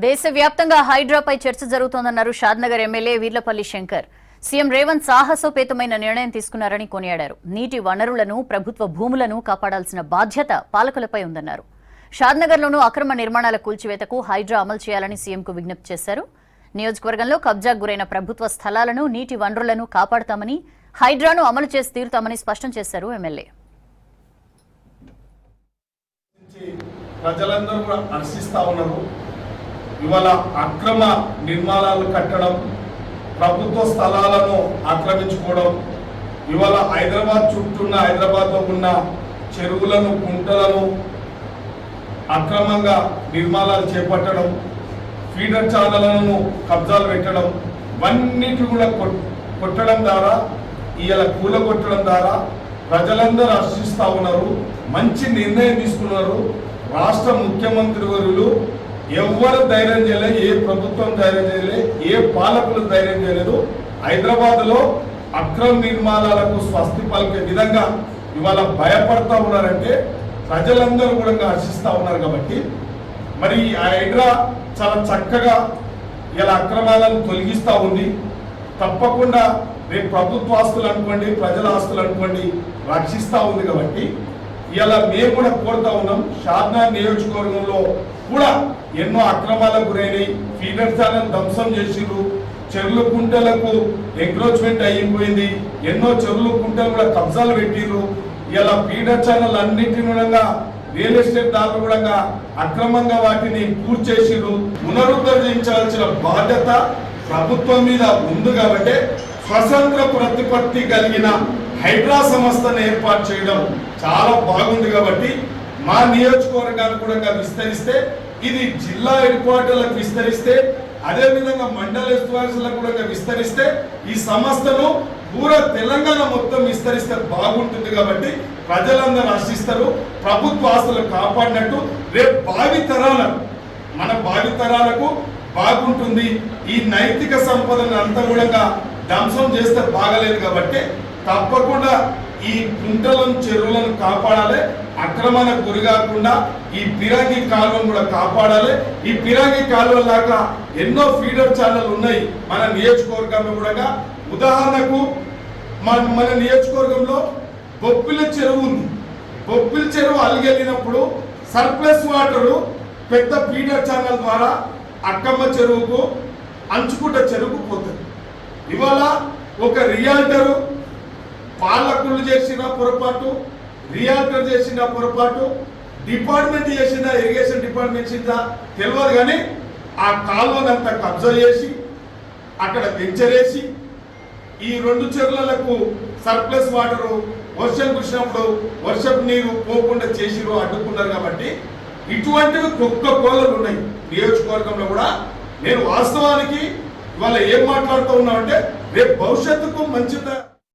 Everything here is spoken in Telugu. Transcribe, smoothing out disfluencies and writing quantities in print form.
దేశవ్యాప్తంగా హైడ్రాపై చర్చ జరుగుతోందన్నారు షాద్నగర్ ఎమ్మెల్యే వీర్లపల్లి శంకర్. సీఎం రేవంత్ సాహసోపేతమైన నిర్ణయం తీసుకున్నారని కొనియాడారు. నీటి వనరులను, ప్రభుత్వ భూములను కాపాడాల్సిన బాధ్యత పాలకులపై ఉందన్నారు. షాద్నగర్లోనూ అక్రమ నిర్మాణాల కూల్చివేతకు హైడ్రా అమలు చేయాలని సీఎంకు విజ్ఞప్తి చేశారు. నియోజకవర్గంలో కబ్జాకు గురైన ప్రభుత్వ స్థలాలను, నీటి వనరులను కాపాడతామని, హైడ్రాను అమలు చేసి తీరుతామని స్పష్టం చేశారు ఎమ్మెల్యే. ప్రజలందరూ కూడా హర్షిస్తా ఉన్నారు. ఇవాళ అక్రమ నిర్మాణాలు కట్టడం, ప్రభుత్వ స్థలాలను ఆక్రమించుకోవడం, ఇవాళ హైదరాబాద్ చుట్టూన్న హైదరాబాద్లో ఉన్న చెరువులను, కుంటలను అక్రమంగా నిర్మాణాలు చేపట్టడం, ఫీడర్ ఛానళ్లను కబ్జాలు పెట్టడం, ఇవన్నిటి కూడా కొట్టడం ద్వారా, ఇవాళ కూలగొట్టడం ద్వారా ప్రజలందరూ హర్షిస్తూ ఉన్నారు. మంచి నిర్ణయం తీసుకున్నారు. రాష్ట్ర ముఖ్యమంత్రి వర్యులు ఎవరు ధైర్యం చేయలే, ఏ ప్రభుత్వం ధైర్యం చేయలే, ఏ పాలకులు ధైర్యం చేయలేదు. హైదరాబాద్లో అక్రమ నిర్మాణాలకు స్వస్తి పలికే విధంగా ఇవాళ భయపడతా ఉన్నారంటే ప్రజలందరూ కూడా హర్షిస్తూ ఉన్నారు. కాబట్టి మరి హైడ్రా చాలా చక్కగా ఇలా అక్రమాలను తొలగిస్తూ ఉంది. తప్పకుండా రేపు ప్రభుత్వ ఆస్తులు అనుకోండి, ప్రజల ఆస్తులు అనుకోండి, రక్షిస్తూ ఉంది. కాబట్టి ఇలా మేము కూడా కోరుతా ఉన్నాం. షాద్నగర్ నియోజకవర్గంలో కూడా ఎన్నో అక్రమాలకు గురైనవి. ఫీడర్ ఛానల్ ధ్వంసం చేసిరు, చెరువులు కుంటలకు ఎంక్రోచ్మెంట్ అయిపోయింది, ఎన్నో చెరువులు కుంటలు కూడా కబ్జాలు పెట్టిరు. ఇలా ఫీడర్ ఛానల్ అన్నింటినీ కూడా రియల్ ఎస్టేట్ దారులు కూడా అక్రమంగా వాటిని పూర్తి చేసిరు. పునరుద్ధరించాల్సిన బాధ్యత ప్రభుత్వం మీద ఉంది. కాబట్టి స్వతంత్ర ప్రతిపత్తి కలిగిన హైడ్రా సంస్థను ఏర్పాటు చేయడం చాలా బాగుంది. కాబట్టి మా నియోజకవర్గాన్ని కూడా విస్తరిస్తే, ఇది జిల్లా హెడ్ క్వార్టర్లకు విస్తరిస్తే, అదేవిధంగా మండల ఎస్టివాసులకు కూడా విస్తరిస్తే, ఈ సంస్థను పూరా తెలంగాణ మొత్తం విస్తరిస్తే బాగుంటుంది. కాబట్టి ప్రజలందరూ హర్షిస్తారు. ప్రభుత్వ ఆస్తులు కాపాడినట్టు రేపు మన భావితరాలకు బాగుంటుంది. ఈ నైతిక సంపదను అంతా కూడా ధ్వంసం చేస్తే బాగలేదు. కాబట్టి తప్పకుండా ఈ కుంటలను, చెరువులను కాపాడాలి. అక్రమానికి గురి కాకుండా ఈ పిరంగి కాలువను కూడా కాపాడాలి. ఈ పిరంగి కాలువ లాగా ఎన్నో ఫీడర్ ఛానల్ ఉన్నాయి మన నియోజకవర్గంలో కూడా. ఉదాహరణకు మన నియోజకవర్గంలో బొప్పిల చెరువు ఉంది. బొప్పిల చెరువు అలిగెళ్ళినప్పుడు సర్ప్లస్ వాటరు పెద్ద ఫీడర్ ఛానల్ ద్వారా అక్కమ్మ చెరువుకు, అంచుకుంట చెరువుకు పోతుంది. ఇవాళ ఒక రియాల్టరు పాలకులు చేసిన పొరపాటు, రియాల్టర్ చేసిన పొరపాటు, డిపార్ట్మెంట్ చేసిన, ఇరిగేషన్ డిపార్ట్మెంట్ చేసిన తెలియదు. కానీ ఆ కాలువనంతా కబ్జా చేసి అక్కడ వెంచరేసి ఈ రెండు చెరువులకు సర్ప్లస్ వాటరు వర్షం కురిసినప్పుడు వర్షపు నీరు పోకుండా చేసిరు, అడ్డుకున్నారు. కాబట్టి ఇటువంటివి కుక్క కోలలు ఉన్నాయి నియోజకవర్గంలో కూడా. నేను వాస్తవానికి ఇవాళ ఏం మాట్లాడుతూ ఉన్నామంటే రేపు భవిష్యత్తుకు మంచి